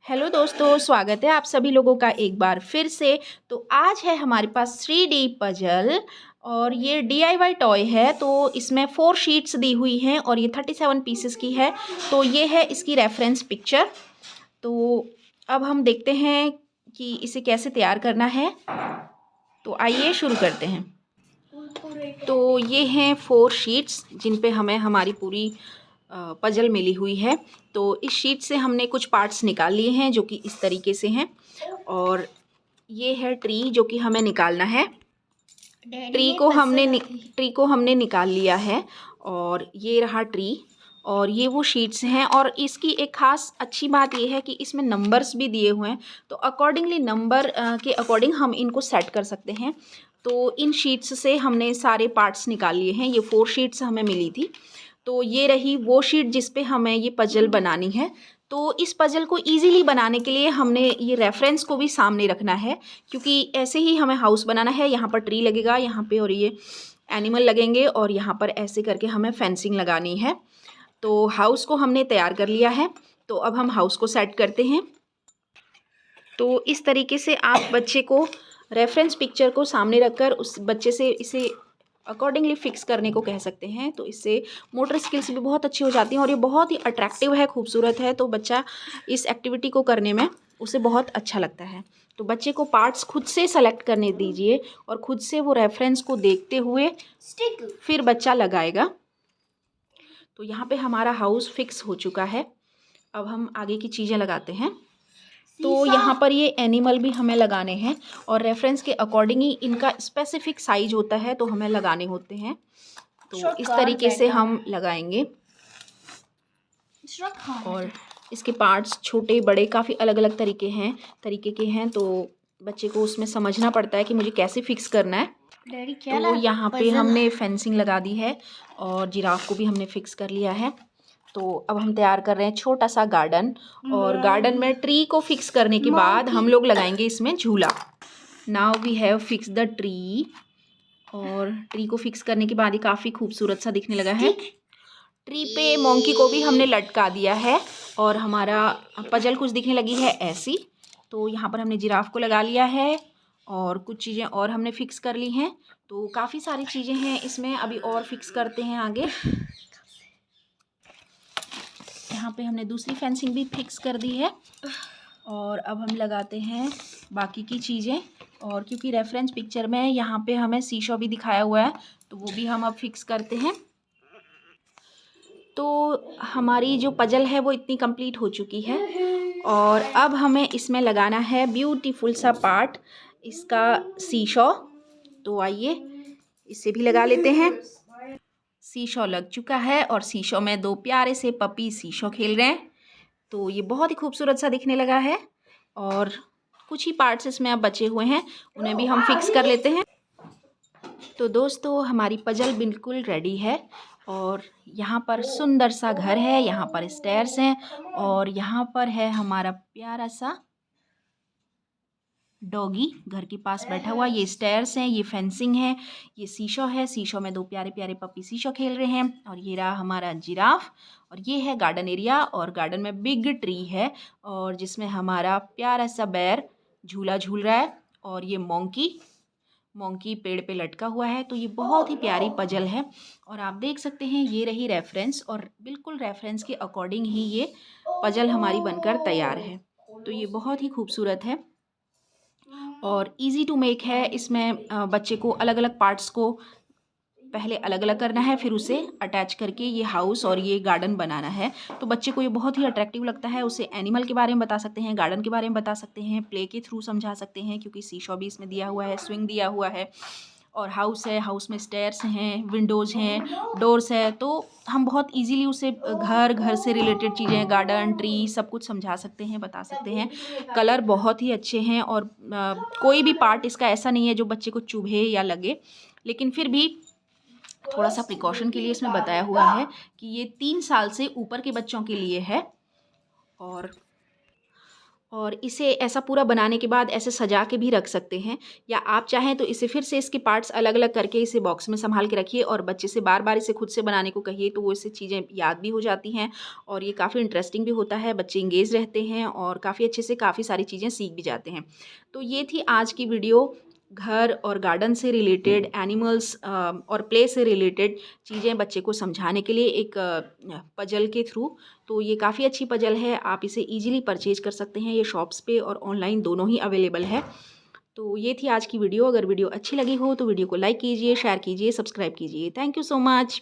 Hello दोस्तों, स्वागत है आप सभी लोगों का एक बार फिर से। तो आज है हमारे पास 3D पजल और ये DIY टॉय है। तो इसमें 4 शीट्स दी हुई हैं और ये 37 पीसेस की है। तो ये है इसकी रेफरेंस पिक्चर। तो अब हम देखते हैं कि इसे कैसे तैयार करना है। तो आइए शुरू करते हैं। तो ये हैं 4 शीट्स जिन पे हमें हमारी पूरी पजल मिली हुई है। तो इस शीट से हमने कुछ पार्ट्स निकाल लिए हैं जो कि इस तरीके से हैं। और ये है ट्री जो कि हमें निकालना है। ट्री को हमने निकाल लिया है और ये रहा ट्री और ये वो शीट्स हैं। और इसकी एक ख़ास अच्छी बात ये है कि इसमें नंबर्स भी दिए हुए हैं। तो अकॉर्डिंगली नंबर के अकॉर्डिंग हम इनको सेट कर सकते हैं। तो इन शीट्स से हमने सारे पार्ट्स निकाल लिए हैं। ये 4 शीट्स हमें मिली थी। तो ये रही वो शीट जिस पे हमें ये पजल बनानी है। तो इस पजल को इजीली बनाने के लिए हमने ये रेफरेंस को भी सामने रखना है, क्योंकि ऐसे ही हमें हाउस बनाना है। यहाँ पर ट्री लगेगा यहाँ पे और ये एनिमल लगेंगे और यहाँ पर ऐसे करके हमें फेंसिंग लगानी है। तो हाउस को हमने तैयार कर लिया है। तो अब हम हाउस को सेट करते हैं। तो इस तरीके से आप बच्चे को रेफरेंस पिक्चर को सामने रखकर उस बच्चे से इसे अकॉर्डिंगली फिक्स करने को कह सकते हैं। तो इससे मोटर स्किल्स भी बहुत अच्छी हो जाती हैं और ये बहुत ही अट्रैक्टिव है, खूबसूरत है। तो बच्चा इस एक्टिविटी को करने में उसे बहुत अच्छा लगता है। तो बच्चे को पार्ट्स खुद से सेलेक्ट करने दीजिए और खुद से वो रेफरेंस को देखते हुए फिर बच्चा लगाएगा। तो यहाँ पे हमारा हाउस फिक्स हो चुका है। अब हम आगे की चीज़ें लगाते हैं। तो यहाँ पर ये एनिमल भी हमें लगाने हैं और रेफरेंस के अकॉर्डिंग ही इनका स्पेसिफिक साइज होता है तो हमें लगाने होते हैं। तो इस तरीके से हम लगाएंगे और इसके पार्ट्स छोटे बड़े काफ़ी अलग अलग तरीके के हैं। तो बच्चे को उसमें समझना पड़ता है कि मुझे कैसे फिक्स करना है। तो यहाँ पे हमने फेंसिंग लगा दी है और जिराफ को भी हमने फिक्स कर लिया है। तो अब हम तैयार कर रहे हैं छोटा सा गार्डन और गार्डन में ट्री को फिक्स करने के बाद हम लोग लगाएंगे इसमें झूला। Now we have fix the tree और ट्री को फिक्स करने के बाद ये काफ़ी खूबसूरत सा दिखने लगा है। ट्री पे मोंकी को भी हमने लटका दिया है और हमारा पजल कुछ दिखने लगी है ऐसी। तो यहाँ पर हमने जिराफ को लगा लिया है और कुछ चीज़ें और हमने फिक्स कर ली हैं। तो काफ़ी सारी चीज़ें हैं इसमें, अभी और फिक्स करते हैं आगे। यहाँ पे हमने दूसरी फेंसिंग भी फिक्स कर दी है और अब हम लगाते हैं बाकी की चीज़ें। और क्योंकि रेफरेंस पिक्चर में यहाँ पे हमें सीशो भी दिखाया हुआ है तो वो भी हम अब फिक्स करते हैं। तो हमारी जो पजल है वो इतनी कंप्लीट हो चुकी है और अब हमें इसमें लगाना है ब्यूटीफुल सा पार्ट, इसका सीशो। तो आइए इसे भी लगा लेते हैं। सीशो लग चुका है और सीशो में 2 प्यारे से पपी सीशो खेल रहे हैं। तो ये बहुत ही खूबसूरत सा दिखने लगा है और कुछ ही पार्ट्स इसमें अब बचे हुए हैं, उन्हें भी हम फिक्स कर लेते हैं। तो दोस्तों हमारी पजल बिल्कुल रेडी है और यहाँ पर सुंदर सा घर है, यहाँ पर स्टेयर्स हैं और यहाँ पर है हमारा प्यारा सा डॉगी घर के पास बैठा हुआ। ये स्टेयर्स हैं, ये फेंसिंग है, ये शीशो है, शीशो में 2 प्यारे प्यारे पपी शीशो खेल रहे हैं और ये रहा हमारा जिराफ। और ये है गार्डन एरिया और गार्डन में बिग ट्री है और जिसमें हमारा प्यारा सा बेर झूला झूल रहा है और ये मोंकी पेड़ पे लटका हुआ है। तो ये बहुत ही प्यारी पजल है और आप देख सकते हैं ये रही रेफरेंस और बिल्कुल रेफरेंस के अकॉर्डिंग ही ये पजल हमारी बनकर तैयार है। तो ये बहुत ही खूबसूरत है और इजी टू मेक है। इसमें बच्चे को अलग अलग पार्ट्स को पहले अलग अलग करना है, फिर उसे अटैच करके ये हाउस और ये गार्डन बनाना है। तो बच्चे को ये बहुत ही अट्रैक्टिव लगता है। उसे एनिमल के बारे में बता सकते हैं, गार्डन के बारे में बता सकते हैं, प्ले के थ्रू समझा सकते हैं क्योंकि सीशो भी इसमें दिया हुआ है, स्विंग दिया हुआ है और हाउस है, हाउस में स्टेयर्स हैं, विंडोज़ हैं, डोर्स है। तो हम बहुत इजीली उसे घर से रिलेटेड चीज़ें, गार्डन, ट्री सब कुछ समझा सकते हैं, बता सकते हैं। कलर बहुत ही अच्छे हैं और कोई भी पार्ट इसका ऐसा नहीं है जो बच्चे को चुभे या लगे, लेकिन फिर भी थोड़ा सा प्रिकॉशन के लिए इसमें बताया हुआ है कि ये 3 साल से ऊपर के बच्चों के लिए है। और इसे ऐसा पूरा बनाने के बाद ऐसे सजा के भी रख सकते हैं, या आप चाहें तो इसे फिर से इसके पार्ट्स अलग-अलग करके इसे बॉक्स में सँभाल के रखिए और बच्चे से बार-बार इसे खुद से बनाने को कहिए, तो वो इससे चीज़ें याद भी हो जाती हैं और ये काफ़ी इंटरेस्टिंग भी होता है, बच्चे एंगेज रहते हैं और काफ़ी अच्छे से काफ़ी सारी चीज़ें सीख भी जाते हैं। तो ये थी आज की वीडियो, घर और गार्डन से रिलेटेड, एनिमल्स और प्ले से रिलेटेड चीज़ें बच्चे को समझाने के लिए एक पजल के थ्रू। तो ये काफ़ी अच्छी पजल है, आप इसे ईज़िली परचेज़ कर सकते हैं, ये शॉप्स पे और ऑनलाइन दोनों ही अवेलेबल है। तो ये थी आज की वीडियो, अगर वीडियो अच्छी लगी हो तो वीडियो को लाइक कीजिए, शेयर कीजिए, सब्सक्राइब कीजिए। Thank you so much.